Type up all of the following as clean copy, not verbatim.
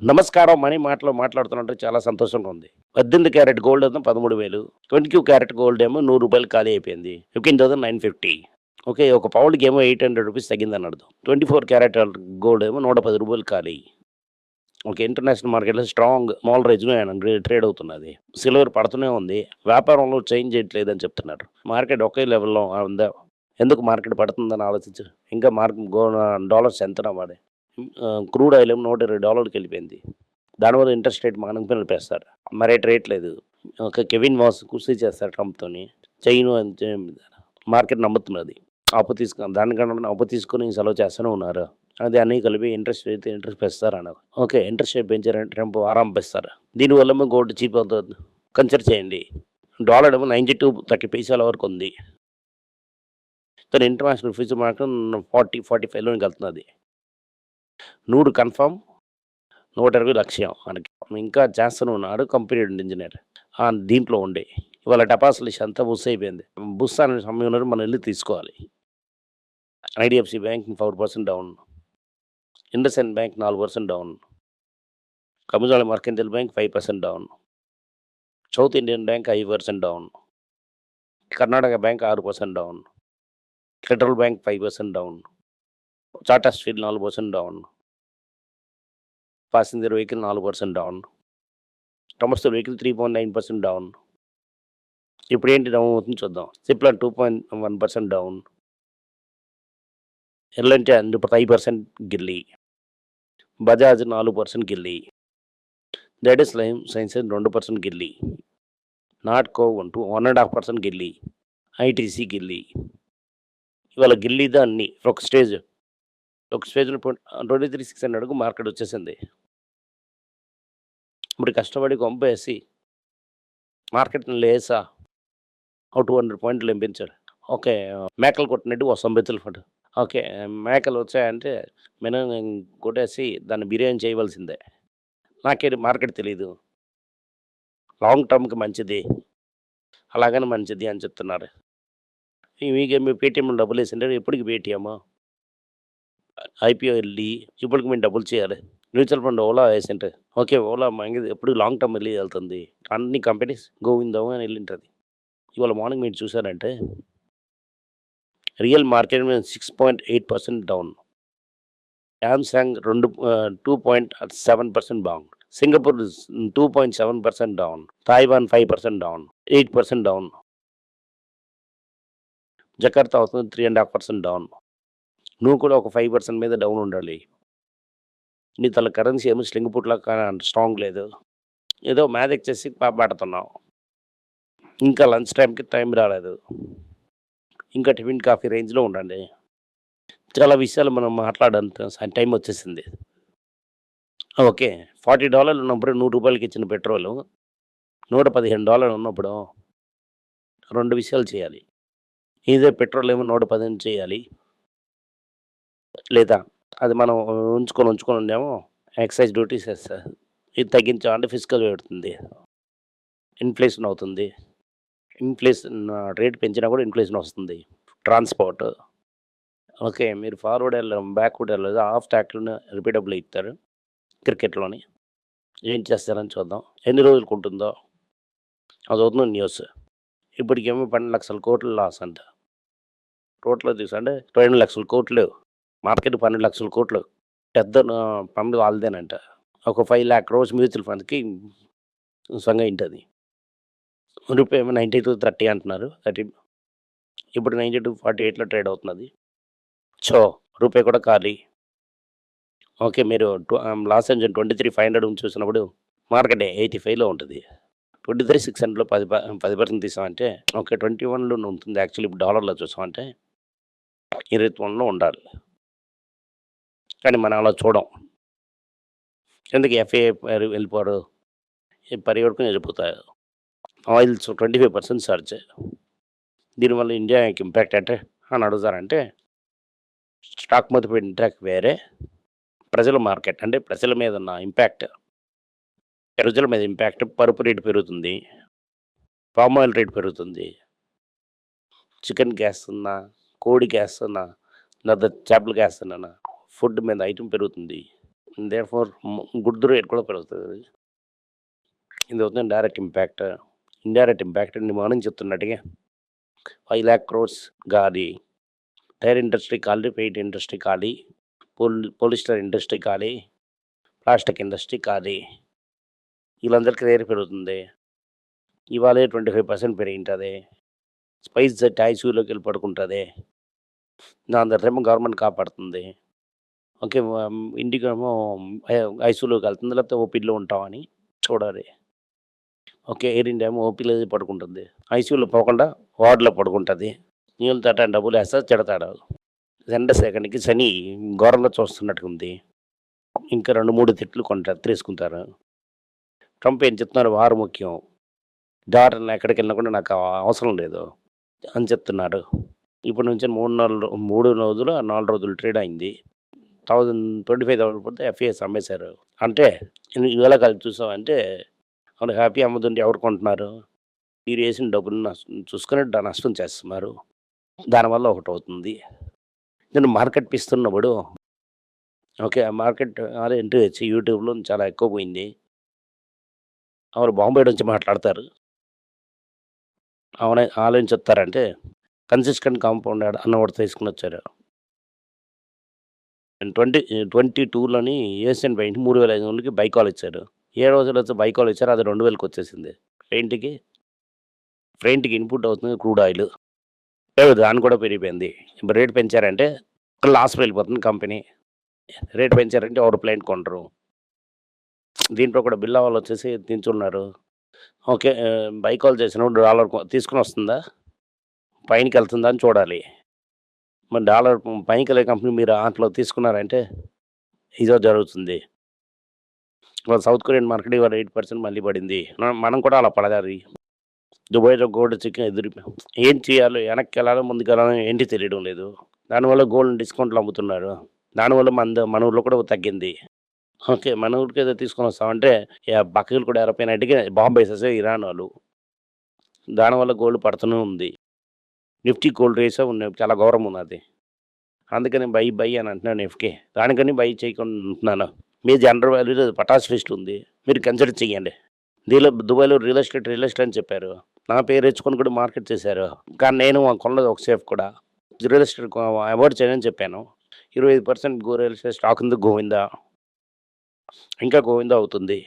నమస్కారం. మనీ మాటలో మాట్లాడుతున్నట్టు చాలా సంతోషంగా ఉంది. 18 క్యారెట్ గోల్డ్ ఏమో 13,000. 22 క్యారెట్ గోల్డ్ ఏమో రూ. 100 ఖాళీ అయిపోయింది. 15,950. ఓకే. ఒక పౌండ్‌కి ఏమో $800 తగ్గిందని అర్థం. 24 క్యారెట్ గోల్డ్ ఏమో రూ. 110 ఖాళీ. ఓకే. ఇంటర్నేషనల్ మార్కెట్‌లో స్ట్రాంగ్ స్మాల్ రైజ్‌లో ట్రేడ్ అవుతున్నది. సిల్వర్ పడుతూనే ఉంది. వ్యాపారంలో చేంజ్ చేయట్లేదని చెప్తున్నారు. మార్కెట్ ఒకే లెవెల్‌లో ఉందా? ఎందుకు మార్కెట్ పడుతుందని ఆలోచించు. ఇంకా డాలర్స్ ఎంతనా మరి? క్రూడ్ ఆయిల్ ఏమో $120కి వెళ్ళిపోయింది. దానివల్ల ఇంట్రెస్ట్ రేట్ మనకు నిలిపేస్తారు. మరి రేట్ లేదు. ఒక కెవిన్ మాస్ కుస్తీ చేస్తారు ట్రంప్‌తోని. చెయ్యను అని మార్కెట్ నమ్ముతున్నది. అప్పు దానికన్నా అప్పు తీసుకొని సెలవు చేస్తూనే ఉన్నారు. అది అన్నీ కలిపి ఇంట్రెస్ట్ పెంచుతారన్నారు. ఓకే. ఇంట్రెస్ట్ రేట్ పెంచారంటే ట్రంప్ ఆరంభిస్తారు. దీనివల్ల గోల్డ్ చీప్ అవుతుంది. కన్సిడర్ చేయండి. డాలర్ ఏమో 92, 30 పైసల వరకు ఉంది. కానీ ఇంటర్నేషనల్ ఫ్యూచర్ మార్కెట్ 40, 45లోకి వెళ్తున్నది. 100 కన్ఫర్మ్, 120 లక్ష్యం మనకి. ఇంకా చేస్తూనే ఉన్నాడు కంప్యూటర్ ఇంజినీర్. దీంట్లో ఉండి. ఇవాళ టపాసులు అంతా బుస్ అయిపోయింది. బుస్ అనే సమయంలో మనం వెళ్ళి తీసుకోవాలి. IDFC bank 4% down. IndusInd bank 4% down. Communal mercantile bank 5% down. South Indian bank 5% down. Karnataka bank 6% down. Federal bank 5% down. Tata steel 4% down. Passenger vehicle 4% down. Commercial vehicle 3.9% down. ఇప్పుడు ఏంటి డౌన్ అవుతుంది చూద్దాం. సిప్లా 2.1% డౌన్. ఎల్ఎన్టీ 5% గిల్లి. బజాజ్ 4% గిల్లి. జెడిఎస్ లైఫ్ సైన్సెస్ 2% గిల్లి. నాట్కో 1.5% గిల్లి. ITC గిల్లి. ఇవాళ గిల్లీదా అన్ని ఒక స్టేజ్లో 23,600కు మార్కెట్ వచ్చేసింది. ఇప్పుడు కష్టపడి కొంపేసి మార్కెట్ని లేసా 200 పాయింట్లు ఎంపించారు. ఓకే. మేకలు కొట్టినట్టు వస్తాం బెత్తుల ఫండ్. ఓకే. మేకలు వచ్చాయంటే మినిమం కొట్టేసి దాన్ని బిర్యానీ చేయవలసిందే. నాకేంటి మార్కెట్ తెలీదు. లాంగ్ టర్మ్‌కి మంచిది. అలాగని మంచిది అని చెప్తున్నారు. మీ పేటీఎంలో డబ్బులేసింటే ఎప్పటికి పేటీఎమా? ఐపీఓ వెళ్ళి ఇప్పటికి మేము డబ్బులు చేయాలి. మ్యూచువల్ ఫండ్ ఓలా వేసింటే ఓకే. ఓలా ఎప్పుడు లాంగ్ టర్మ్ వెళ్ళి వెళ్తుంది. అన్ని కంపెనీస్ గోవిందం అని వెళ్ళింటుంది. ఇవాళ మార్నింగ్ మీరు చూసారంటే real market 6.8% down. Samsung 2.7% down. Singapore 2.7% down. Taiwan 5% down. 8% down. Jakarta అవుతుంది 3.5% డౌన్. నువ్వు కూడా ఒక 5% మీద డౌన్ ఉండాలి. నీ తల కరెన్సీ ఏమో సింగపూర్‌లా స్ట్రాంగ్ లేదు. ఏదో మ్యాజిక్ చేసి పాడుతున్నావు. ఇంకా లంచ్ టైం రాలేదు. ఇంకా టిఫిన్ కాఫీ రేంజ్‌లో ఉండండి. చాలా విషయాలు మనం మాట్లాడేంత టైం వచ్చేసింది. ఓకే. $40 ఉన్నప్పుడు $100కి ఇచ్చిన పెట్రోలు $115 ఉన్నప్పుడు 2 విషయాలు చేయాలి. ఇదే పెట్రోల్ ఏమో 110 చేయాలి. లేదా అది మనం ఉంచుకొని ఉండేమో ఎక్సైజ్ డ్యూటీస్ ఏస్తారు. ఇది తగ్గించామంటే ఫిస్కల్ పెడుతుంది. ఇన్‌ఫ్లేషన్ అవుతుంది. రేట్ పెంచినా కూడా ఇన్‌ఫ్లేషన్ వస్తుంది. ట్రాన్స్‌పోర్ట్. ఓకే. మీరు ఫార్వర్డ్ బ్యాక్వర్డ్ వెళ్ళలేదు. హాఫ్ ట్రాక్‌లోనే రిపీటబుల్ ఇస్తారు క్రికెట్‌లోని. ఏం చేస్తారని చూద్దాం. ఎన్ని రోజులకు ఉంటుందో అదవుతుంది న్యూస్. ఇప్పటికేమో 12,00,000 లాస్ అంట. టోటల్‌గా చూసాంటే 2,00,000 మార్కెట్ 12,00,000 పెద్ద పండు వాళ్ళదేనంట. ఒక 5,00,000 మ్యూచువల్ ఫండ్‌కి సంగయింటది. రూపాయి ఏమో 92.30 అంటున్నారు. 30 ఇప్పుడు 92.48లో ట్రేడ్ అవుతున్నది. సో, రూపాయి కూడా ఖాళీ. ఓకే. మీరు లాస్ ఏంజల్ 23,500 చూసినప్పుడు మార్కెట్ 85లో ఉంటుంది. 23,600లో 10% తీసామంటే ఓకే. 21లోనే ఉంటుంది. యాక్చువల్లీ ఇప్పుడు డాలర్‌లో చూసామంటే 21లో ఉండాలి. కానీ మనం అలా చూడం. ఎందుకు ఎఫ్ఐఐ వెళ్ళిపోరు. పరిగెడుకొని వెళ్ళిపోతారు. Oils 25% surge. దీనివల్ల ఇండియాకి ఇంపాక్ట్ అంటే అని అడుగుతారంటే స్టాక్ మీద పెట్టిన ఇంపాక్ట్ వేరే. ప్రజల మార్కెట్ అంటే ప్రజల మీద ఉన్న ఇంపాక్ట్. ప్రజల మీద ఇంపాక్ట్ పరుపు రేటు పెరుగుతుంది. పామ్ ఆయిల్ రేటు పెరుగుతుంది. చికెన్ గ్యాస్ ఉన్నా, కోడి గ్యాస్ ఉన్నా, లేదా చేపల గ్యాస్ ఉన్నా ఫుడ్ మీద ఐటెం పెరుగుతుంది. దేర్‌ఫోర్ గుడ్ రేట్ కూడా పెరుగుతది. ఇది అవుతుంది డైరెక్ట్ ఇంపాక్ట్. ఇండైరెక్ట్ ఇంపాక్ట్ అండి మార్నింగ్ చెప్తున్నట్టుగా 5,00,000 క్రోర్స్ గాలి. టైర్ ఇండస్ట్రీ ఖాళీ, పెయింట్ ఇండస్ట్రీ ఖాళీ, పోలిస్టర్ ఇండస్ట్రీ ఖాళీ, ప్లాస్టిక్ ఇండస్ట్రీ ఖాళీ. వీళ్ళందరికీ రేట్ పెరుగుతుంది. ఇవాళే 25% పెరిగింటది. స్పైస్ జెట్ ఐసీయూలోకి వెళ్ళి పడుకుంటుంది. దాని తర్వాతేమో గవర్నమెంట్ కాపాడుతుంది. ఓకే. ఇంటికేమో ఐసీయూలోకి వెళ్తుంది, లేకపోతే ఓపీలో ఉంటామని చూడాలి. ఓకే. ఎయిర్ ఇండియా ఏమో ఓపీలో పడుకుంటుంది. ఐసీయూలో పోకుండా వార్డులో పడుకుంటుంది. నీళ్ళు తట డబ్బులు వేస్తా తిడతాడు. ఎండ సెకండ్కి శని ఘోరంగా చూస్తున్నట్టుగా ఉంది. ఇంకా 2, 3 తిట్లు తీసుకుంటారు. ట్రంప్ ఏం చెప్తున్నారు, వారు ముఖ్యం, డాలర్ని ఎక్కడికి వెళ్ళినా కూడా నాకు అవసరం లేదు అని చెప్తున్నాడు. ఇప్పటి నుంచి 3 రోజులు 4 రోజులు ట్రేడ్ అయింది. 25,000 పోతే ఎఫ్ఏఎస్ అమ్మేశారు. అంటే ఇవాళ కలిసి చూసామంటే అవును హ్యాపీ అమ్ముతుంటే ఎవరు కొంటున్నారు? మీరు వేసిన డబ్బులు చూసుకొని నష్టం చేస్తున్నారు. దానివల్ల ఒకటవుతుంది. నేను మార్కెట్ ఇస్తున్నప్పుడు ఓకే. ఆ మార్కెట్ ఎంట్రీ వచ్చి యూట్యూబ్‌లో చాలా ఎక్కువ పోయింది. ఎవరు బాంబే నుంచి మాట్లాడతారు. ఆలోచించొత్తారంటే కన్సిస్టెంట్ కాంపౌండ్ అన్న ఒకటి తీసుకొనొచ్చారు. 22లోని ఏషియన్ పెయింట్ 3,500కి బై కాల్ ఇచ్చారు. ఏ రోజులో వచ్చి బై కాల్ ఇచ్చారో అది 2,000కి వచ్చేసింది. ఫ్రెయింట్‌కి ఇన్పుట్ అవుతుంది క్రూడ్ ఆయిల్. దాన్ని కూడా పెరిగిపోయింది. ఇప్పుడు రేట్ పెంచారంటే లాస్ వెళ్ళిపోతుంది కంపెనీ. రేట్ పెంచారంటే ఎవరు ప్లాంట్ కొనరు. దీంట్లో కూడా బిల్లా వాళ్ళు వచ్చేసి నించున్నారు. ఓకే. బై కాల్ చేసినప్పుడు డాలర్ తీసుకొని వస్తుందా? పైనకి వెళ్తుందా అని చూడాలి. మరి డాలర్ పైకి వెళ్ళే కంపెనీ మీరు దాంట్లో తీసుకున్నారంటే ఇదో జరుగుతుంది. సౌత్ కొరియన్ మార్కెట్ ఇవాళ 8% మళ్ళీ పడింది. మనం కూడా అలా పడదాలి. దుబాయ్‌లో గోల్డ్ చికెన్ ఏం చేయాలో, వెనక్కి వెళ్ళాలో ముందుకెళ్ళాలో ఏంటి తెలియడం లేదు. దానివల్ల గోల్డ్ డిస్కౌంట్‌లో అమ్ముతున్నారు. దానివల్ల మన ఊర్లో కూడా తగ్గింది. ఓకే. మన ఊరికి ఏదో తీసుకొని వస్తామంటే బక్కీలు కూడా ఎరపోయినట్టుగా బాంబు వేసేసారు ఇరాన్ వాళ్ళు. దానివల్ల గోల్డ్ పడుతూనే ఉంది. నిఫ్టీ గోల్డ్ రేసే ఉన్నాయి. చాలా ఘోరం ఉన్నది. అందుకని బై అని అంటున్నాను నిఫ్టీ. దానికని బై చేయకుండా ఉంటున్నాను. మీ జనరల్ వాల్యూలో పటాస్ లిస్ట్ ఉంది. మీరు కన్సిడర్ చేయండి. దుబాయ్‌లో రియల్ ఎస్టేట్ అని చెప్పారు. నా పేరు తెచ్చుకొని కూడా మార్కెట్ చేశారు. కానీ నేను కొనలేదు ఒక సేఫ్ కూడా. రియల్ ఎస్టేట్ అవాయిడ్ చేయని చెప్పాను. 25% రియల్ ఎస్టేట్ స్టాక్ ఉంది గోవిందా. ఇంకా గోవిందా అవుతుంది.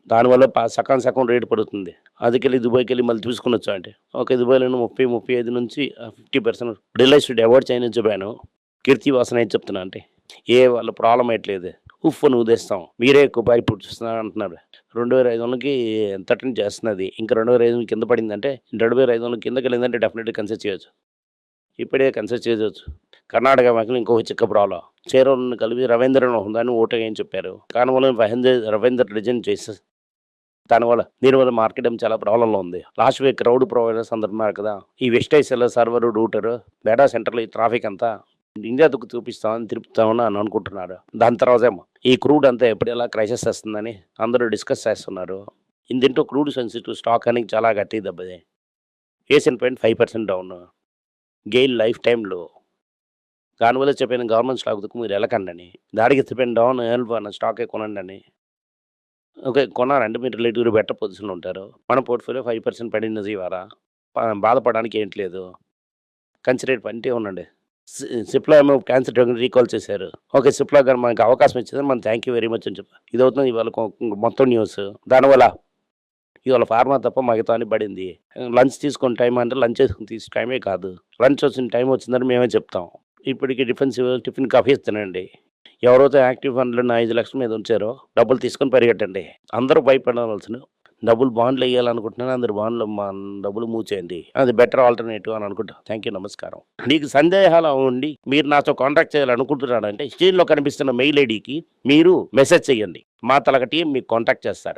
దానివల్ల సగం రేటు పడుతుంది. అదికెళ్ళి దుబాయ్‌కెళ్ళి మళ్ళీ తీసుకొనొచ్చా అంటే, ఓకే. దుబాయ్‌లోనే 30, 35 నుంచి 50% రియల్ ఎస్టేట్ అవాయిడ్ చేయని చెప్పాను. కీర్తి వాసన ఏం చెప్తున్నా అంటే, వాళ్ళ ప్రాబ్లమ్ ఎట్లేదు. ఉఫ్ అని ఊదేస్తాం. మీరే ఎక్కువ పుట్టిస్తున్నారు అంటున్నారు. 2,500కి 13 చేస్తున్నది. ఇంకా 2,500 కింద పడిందంటే 2,500 కిందకెళ్ళిందంటే డెఫినెట్‌గా కన్సిడర్ చేయొచ్చు. ఇప్పుడే కన్సిడర్ చేయొచ్చు. కర్ణాటక బ్యాంకులో ఇంకో చిక్క ప్రాబ్లమ్. చేరోళ్ళని కలిపి రవీంద్రన్ ఉందని ఓటేయని చెప్పారు. కానీ వాళ్ళు రవీంద్ర రిజైన్ చేసేసి దీనివల్ల మార్కెట్ ఏమో చాలా ప్రాబ్లంలో ఉంది. లాస్ట్ వీక్ క్రౌడ్ ప్రొవైడర్స్ అందరు ఉన్నారు కదా. ఈ వెస్ట్ ఐసెల్ సర్వర్ రూటర్ డేటా సెంటర్లో ఈ ట్రాఫిక్ అంతా ఇండియాకు చూపిస్తామని తిరుపుతామని అని అనుకుంటున్నారు. దాని తర్వాత ఏమో ఈ క్రూడ్ అంతా ఎప్పుడు ఎలా క్రైసిస్ వస్తుందని అందరూ డిస్కస్ చేస్తున్నారు. దీంట్లో క్రూడ్ సెన్సిటివ్ స్టాక్ అని చాలా గట్టి దెబ్బది. Asian paint 5% down. గెయిల్ లైఫ్ టైంలో దానివల్ల చెప్పిన గవర్నమెంట్ స్టాక్ మీరు వెళ్ళకండి. దాడికి చెప్పిన డౌన్ అన్న స్టాకే కొనండి అని. ఓకే. కొన్నారంటే మీరు రిలేటివ్‌గా బెటర్ పొజిషన్‌లో ఉంటారు. మన పోర్ట్‌ఫోలియో 5% పడినది ఇవాళ. బాధపడడానికి ఏంటి లేదు. కన్సిడర్ పంటే ఉండండి. సిప్లా ఏమో క్యాన్సర్ రీకాల్ చేశారు. ఓకే. సిప్లా గారు మనకు అవకాశం ఇచ్చిందని మనం థ్యాంక్ యూ వెరీ మచ్ అని చెప్పారు. ఇదవుతుంది ఇవాళ మొత్తం న్యూస్. దానివల్ల ఇవాళ ఫార్మా తప్ప మిగతా అని పడింది. లంచ్ తీసుకునే టైం అంటే లంచ్ తీసే టైమే కాదు. లంచ్ వచ్చిన టైం వచ్చిందని మేమే చెప్తాం. ఇప్పటికి టిఫిన్ కాఫీ తినండి. ఎవరైతే యాక్టివ్ ఫండ్‌లో 5 లక్షల మీద ఉంచారో డబ్బులు తీసుకొని పరిగెట్టండి. అందరూ భయపడవలసిన డబ్బులు బాండ్‌లో ఎయ్యాలనుకుంటున్నాను. అందరూ డబ్బులు మూవ్ చేయండి. అది బెటర్ ఆల్టర్‌నేటివ్ అని అనుకుంటా. Thank you. నమస్కారం. మీకు సందేహాలు ఉండి మీరు నాతో కాంటాక్ట్ చేయాలనుకుంటున్నారంటే స్క్రీన్‌లో కనిపిస్తున్న మెయిల్ ఐడీకి మీరు మెసేజ్ చేయండి. మా తలక టీమ్ మీకు కాంటాక్ట్ చేస్తారు.